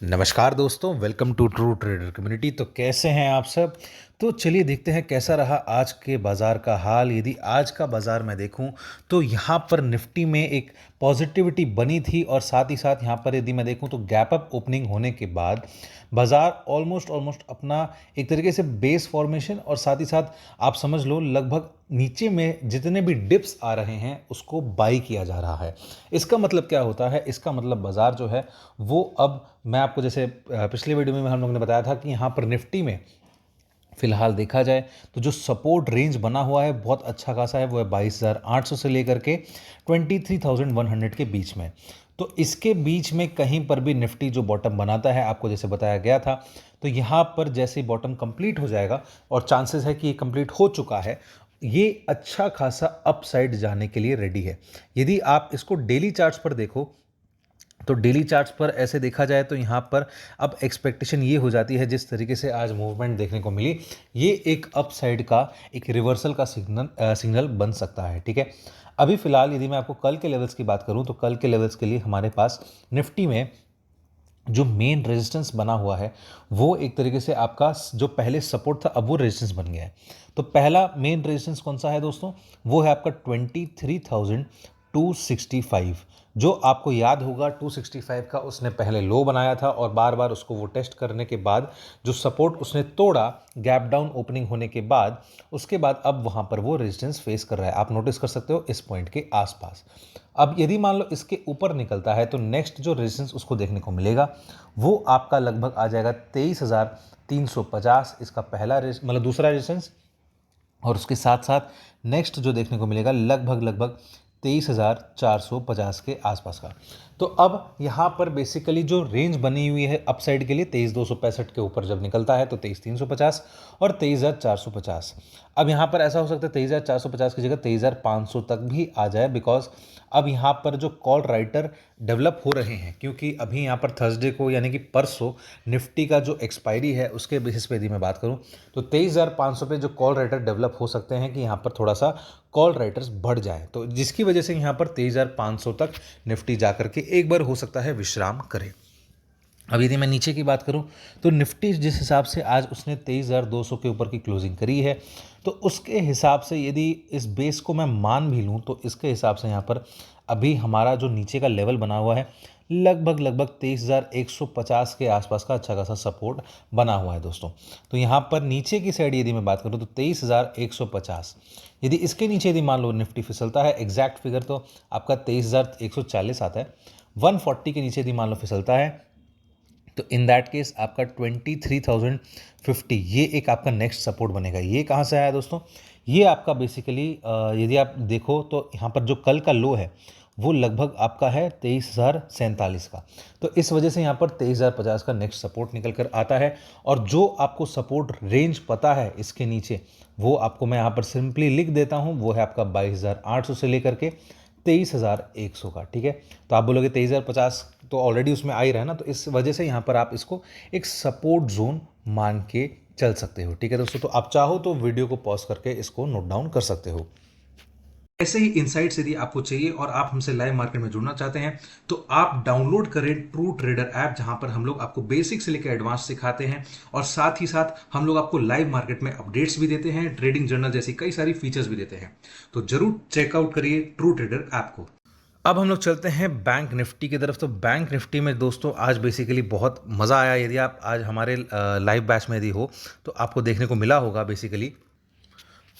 नमस्कार दोस्तों, welcome to true trader community. तो कैसे हैं आप सब। तो चलिए देखते हैं कैसा रहा आज के बाज़ार का हाल। यदि आज का बाज़ार मैं देखूं तो यहाँ पर निफ्टी में एक पॉजिटिविटी बनी थी और साथ ही साथ यहाँ पर यदि मैं देखूं तो गैप अप ओपनिंग होने के बाद बाज़ार ऑलमोस्ट ऑलमोस्ट अपना एक तरीके से बेस फॉर्मेशन और साथ ही साथ आप समझ लो लगभग नीचे में जितने भी डिप्स आ रहे हैं उसको बाई किया जा रहा है। इसका मतलब क्या होता है? इसका मतलब बाज़ार जो है वो अब मैं आपको जैसे पिछले वीडियो में हम लोगों ने बताया था कि यहाँ पर निफ्टी में फिलहाल देखा जाए तो जो सपोर्ट रेंज बना हुआ है बहुत अच्छा खासा है, वो है 22,800 से लेकर के 23,100 के बीच में। तो इसके बीच में कहीं पर भी निफ्टी जो बॉटम बनाता है, आपको जैसे बताया गया था, तो यहाँ पर जैसे बॉटम कंप्लीट हो जाएगा और चांसेस है कि ये कंप्लीट हो चुका है, ये अच्छा खासा अपसाइड जाने के लिए रेडी है। यदि आप इसको डेली चार्ट्स पर देखो तो डेली चार्ट्स पर ऐसे देखा जाए तो यहाँ पर अब एक्सपेक्टेशन ये हो जाती है, जिस तरीके से आज मूवमेंट देखने को मिली, ये एक अपसाइड का एक रिवर्सल का सिग्नल बन सकता है। ठीक है, अभी फिलहाल यदि मैं आपको कल के लेवल्स की बात करूँ तो कल के लेवल्स के लिए हमारे पास निफ्टी में जो मेन रेजिस्टेंस बना हुआ है वो एक तरीके से आपका जो पहले सपोर्ट था अब वो रेजिस्टेंस बन गया है। तो पहला मेन रेजिस्टेंस कौन सा है दोस्तों? वो है आपका 23,265। जो आपको याद होगा 265 का उसने पहले लो बनाया था और बार बार उसको वो टेस्ट करने के बाद जो सपोर्ट उसने तोड़ा गैप डाउन ओपनिंग होने के बाद, उसके बाद अब वहाँ पर वो रेजिस्टेंस फेस कर रहा है। आप नोटिस कर सकते हो इस पॉइंट के आसपास। अब यदि मान लो इसके ऊपर निकलता है तो नेक्स्ट जो रेजिस्टेंस उसको देखने को मिलेगा वो आपका लगभग आ जाएगा 23,350। इसका पहला मतलब दूसरा रेजिस्टेंस, और उसके साथ साथ नेक्स्ट जो देखने को मिलेगा लगभग लगभग 23,450 के आसपास का। तो अब यहाँ पर बेसिकली जो रेंज बनी हुई है अपसाइड के लिए 23,265 के ऊपर जब निकलता है तो 23,350 और 23,450। अब यहाँ पर ऐसा हो सकता है 23,450 की जगह 23,500 तक भी आ जाए, बिकॉज अब यहाँ पर जो कॉल राइटर डेवलप हो रहे हैं, क्योंकि अभी यहाँ पर थर्सडे को यानी कि परसों निफ्टी का जो एक्सपायरी है उसके बेसिस पे यदि मैं बात करूँ तो 23,500 पे जो कॉल राइटर डेवलप हो सकते हैं कि यहाँ पर थोड़ा सा कॉल राइटर्स बढ़ जाए, तो जिसकी वजह से यहाँ पर 23,500 तक निफ्टी जा करके एक बार हो सकता है विश्राम करे। अब यदि मैं नीचे की बात करूं तो निफ्टी जिस हिसाब से आज उसने 23,200 के ऊपर की क्लोजिंग करी है, तो उसके हिसाब से यदि इस बेस को मैं मान भी लूं तो इसके हिसाब से यहाँ पर अभी हमारा जो नीचे का लेवल बना हुआ है लगभग लगभग 23,150 के आसपास का अच्छा खासा सपोर्ट बना हुआ है दोस्तों। तो यहाँ पर नीचे की साइड यदि मैं बात करूँ तो 23,150, यदि इसके नीचे यदि मान लो निफ्टी फिसलता है, एग्जैक्ट फिगर तो आपका 23,140 आता है, 140 के नीचे यदि मान लो फिसलता है तो इन दैट केस आपका 23,050 ये एक आपका नेक्स्ट सपोर्ट बनेगा। ये कहाँ से आया दोस्तों? ये आपका बेसिकली यदि आप देखो तो यहाँ पर जो कल का लो है वो लगभग आपका है 23,047 का। तो इस वजह से यहाँ पर 23,050 का नेक्स्ट सपोर्ट निकल कर आता है। और जो आपको सपोर्ट रेंज पता है इसके नीचे, वो आपको मैं यहाँ पर सिंपली लिख देता हूँ, वो है आपका 22,800 से लेकर के 23,100 का। ठीक है, तो आप बोलोगे 23,050 तो ऑलरेडी उसमें आ ही रहा है ना, तो इस वजह से यहाँ पर आप इसको एक सपोर्ट जोन मान के चल सकते हो। ठीक है दोस्तों, तो आप चाहो तो वीडियो को पॉज करके इसको नोट डाउन कर सकते हो। ऐसे ही इनसाइट्स यदि आपको चाहिए और आप हमसे लाइव मार्केट में जुड़ना चाहते हैं तो आप डाउनलोड करें ट्रू ट्रेडर ऐप, जहां पर हम लोग आपको बेसिक से लेकर एडवांस सिखाते हैं और साथ ही साथ हम लोग आपको लाइव मार्केट में अपडेट्स भी देते हैं, ट्रेडिंग जर्नल जैसी कई सारी फीचर्स भी देते हैं। तो जरूर चेकआउट करिए ट्रू ट्रेडर ऐप को। अब हम लोग चलते हैं बैंक निफ्टी की तरफ। तो बैंक निफ्टी में दोस्तों आज बेसिकली बहुत मज़ा आया। यदि आप आज हमारे लाइव बैच में यदि हो तो आपको देखने को मिला होगा बेसिकली।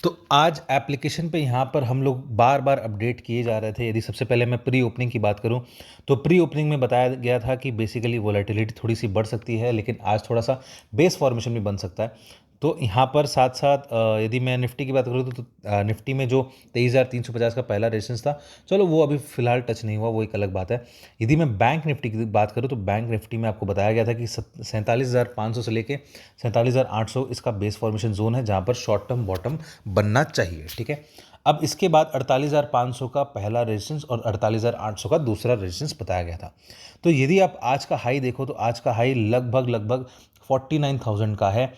तो आज एप्लीकेशन पे यहाँ पर हम लोग बार बार अपडेट किए जा रहे थे। यदि सबसे पहले मैं प्री ओपनिंग की बात करूँ तो प्री ओपनिंग में बताया गया था कि बेसिकली वोलेटिलिटी थोड़ी सी बढ़ सकती है, लेकिन आज थोड़ा सा बेस फॉर्मेशन भी बन सकता है। तो यहाँ पर साथ साथ यदि मैं निफ्टी की बात करूँ तो निफ्टी में जो 23,350 का पहला रेजिस्टेंस था, चलो वो अभी फिलहाल टच नहीं हुआ, वो एक अलग बात है। यदि मैं बैंक निफ्टी की बात करूँ तो बैंक निफ्टी में आपको बताया गया था कि 47,500 से लेके 47,800 इसका बेस फॉर्मेशन जोन है, जहाँ पर शॉर्ट टर्म बॉटम बनना चाहिए। ठीक है, अब इसके बाद 48,500 का पहला रेजिस्टेंस और 48,800 का दूसरा रेजिस्टेंस बताया गया था। तो यदि आप आज का हाई देखो तो आज का हाई लगभग लगभग 49,000 का है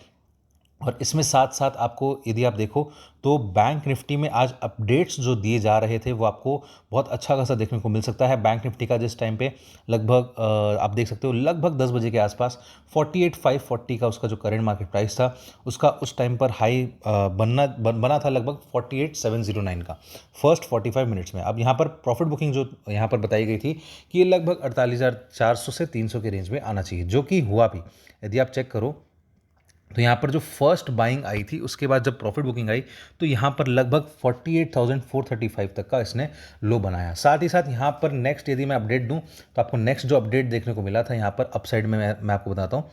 और इसमें साथ साथ आपको यदि आप देखो तो बैंक निफ्टी में आज अपडेट्स जो दिए जा रहे थे वो आपको बहुत अच्छा खासा देखने को मिल सकता है। बैंक निफ्टी का जिस टाइम पे लगभग आप देख सकते हो लगभग 10 बजे के आसपास 48,540 का उसका जो करंट मार्केट प्राइस था उसका उस टाइम पर हाई बना था लगभग 48,709 का फर्स्ट 45 मिनट्स में। अब यहाँ पर प्रॉफिट बुकिंग जो यहाँ पर बताई गई थी कि ये लगभग 48,400 से 300 के रेंज में आना चाहिए, जो कि हुआ भी। यदि आप चेक करो तो यहाँ पर जो फर्स्ट बाइंग आई थी उसके बाद जब प्रॉफिट बुकिंग आई तो यहाँ पर लगभग 48,435 तक का इसने लो बनाया। साथ ही साथ यहाँ पर नेक्स्ट यदि मैं अपडेट दूँ तो आपको नेक्स्ट जो अपडेट देखने को मिला था यहाँ पर अपसाइड में मैं आपको बताता हूँ।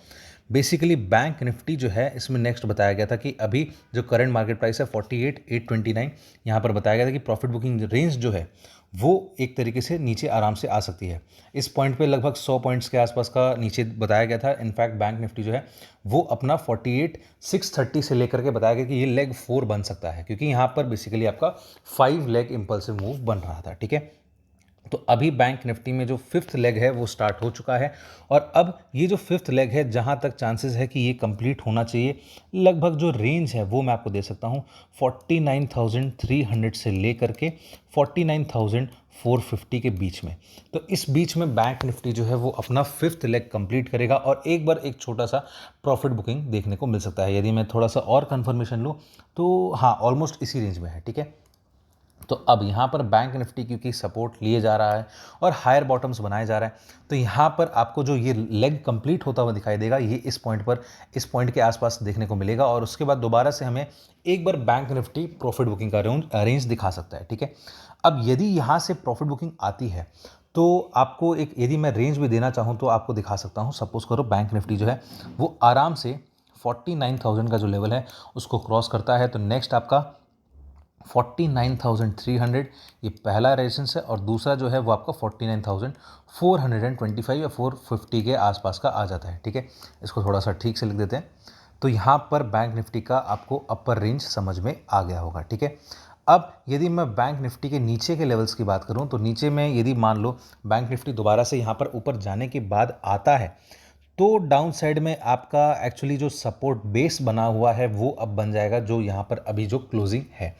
बेसिकली बैंक निफ्टी जो है इसमें नेक्स्ट बताया गया था कि अभी जो करंट मार्केट प्राइस है 48,829, यहाँ पर बताया गया था कि प्रॉफिट बुकिंग रेंज जो है वो एक तरीके से नीचे आराम से आ सकती है। इस पॉइंट पे लगभग 100 पॉइंट्स के आसपास का नीचे बताया गया था। इनफैक्ट बैंक निफ्टी जो है वो अपना 48,630 से लेकर के बताया गया कि ये लेग 4 बन सकता है, क्योंकि यहाँ पर बेसिकली आपका 5 लेग इंपल्सिव मूव बन रहा था। ठीक है, तो अभी बैंक निफ्टी में जो फिफ्थ लेग है वो स्टार्ट हो चुका है और अब ये जो फिफ्थ लेग है जहाँ तक चांसेस है कि ये कंप्लीट होना चाहिए, लगभग जो रेंज है वो मैं आपको दे सकता हूँ 49,300 से लेकर के 49,450 के बीच में। तो इस बीच में बैंक निफ्टी जो है वो अपना फिफ्थ लेग कंप्लीट करेगा और एक बार एक छोटा सा प्रॉफिट बुकिंग देखने को मिल सकता है। यदि मैं थोड़ा सा और कंफर्मेशन लूँ तो हाँ, ऑलमोस्ट इसी रेंज में है। ठीक है, तो अब यहाँ पर बैंक निफ्टी क्योंकि सपोर्ट लिए जा रहा है और हायर बॉटम्स बनाए जा रहे हैं, तो यहाँ पर आपको जो ये लेग कंप्लीट होता हुआ दिखाई देगा ये इस पॉइंट के आसपास देखने को मिलेगा और उसके बाद दोबारा से हमें एक बार बैंक निफ्टी प्रॉफिट बुकिंग का रेंज दिखा सकता है। ठीक है, अब यदि यहाँ से प्रॉफिट बुकिंग आती है तो आपको एक, यदि मैं रेंज भी देना चाहूँ तो आपको दिखा सकता हूँ। सपोज करो बैंक निफ्टी जो है वो आराम से 49,000 का जो लेवल है उसको क्रॉस करता है तो नेक्स्ट आपका 49,300 ये पहला रेजिस्टेंस है और दूसरा जो है वो आपका 49,425 या 450 के आसपास का आ जाता है। ठीक है, इसको थोड़ा सा ठीक से लिख देते हैं। तो यहाँ पर बैंक निफ्टी का आपको अपर रेंज समझ में आ गया होगा। ठीक है, अब यदि मैं बैंक निफ्टी के नीचे के लेवल्स की बात करूँ तो नीचे में यदि मान लो बैंक निफ्टी दोबारा से यहाँ पर ऊपर जाने के बाद आता है तो डाउन साइड में आपका एक्चुअली जो सपोर्ट बेस बना हुआ है वो अब बन जाएगा जो यहाँ पर अभी जो क्लोजिंग है,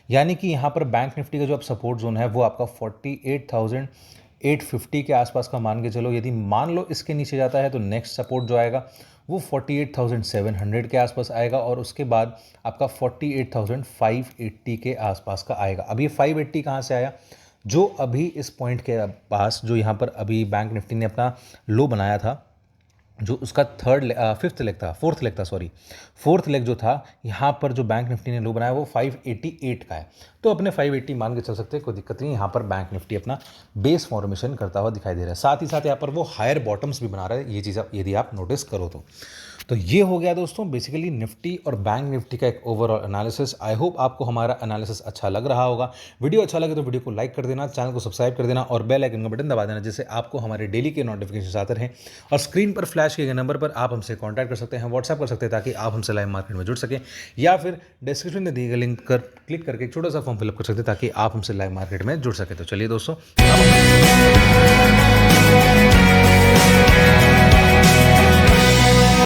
यानी कि यहाँ पर बैंक निफ्टी का जो अब सपोर्ट जोन है वो आपका 48,850 के आसपास का मान के चलो। यदि मान लो इसके नीचे जाता है तो नेक्स्ट सपोर्ट जो आएगा वो 48,700 के आसपास आएगा और उसके बाद आपका 48,580 के आसपास का आएगा। अब ये 580 कहाँ से आया? जो अभी इस पॉइंट के पास जो यहाँ पर अभी बैंक निफ्टी ने अपना लो बनाया था, जो उसका फोर्थ लेग जो था यहाँ पर जो बैंक निफ्टी ने लो बनाया वो 588 का है। तो अपने 580 मान के चल सकते हैं, कोई दिक्कत नहीं। यहाँ पर बैंक निफ्टी अपना बेस फॉर्मेशन करता हुआ दिखाई दे रहा है। साथ ही साथ यहाँ पर वो हायर बॉटम्स भी बना रहा है, ये चीज़ यदि आप नोटिस करो तो ये हो गया दोस्तों बेसिकली निफ्टी और बैंक निफ्टी का एक ओवरऑल एनालिसिस। आई होप आपको हमारा एनालिसिस अच्छा लग रहा होगा। वीडियो अच्छा लगे तो वीडियो को लाइक कर देना, चैनल को सब्सक्राइब कर देना और बेल आइकन का बटन दबा देना, जिससे आपको हमारे डेली के नोटिफिकेशन आते रहें। और स्क्रीन पर फ्लैश किए गए नंबर पर आप हमसे कॉन्टैक्ट कर सकते हैं, व्हाट्सएप कर सकते हैं, ताकि आप हमसे लाइव मार्केट में जुड़ सकें, या फिर डिस्क्रिप्शन में दिए गए लिंक पर क्लिक करके एक छोटा सा फॉर्म फिलअप कर सकते हैं ताकि आप हमसे लाइव मार्केट में जुड़ सकें। तो चलिए दोस्तों,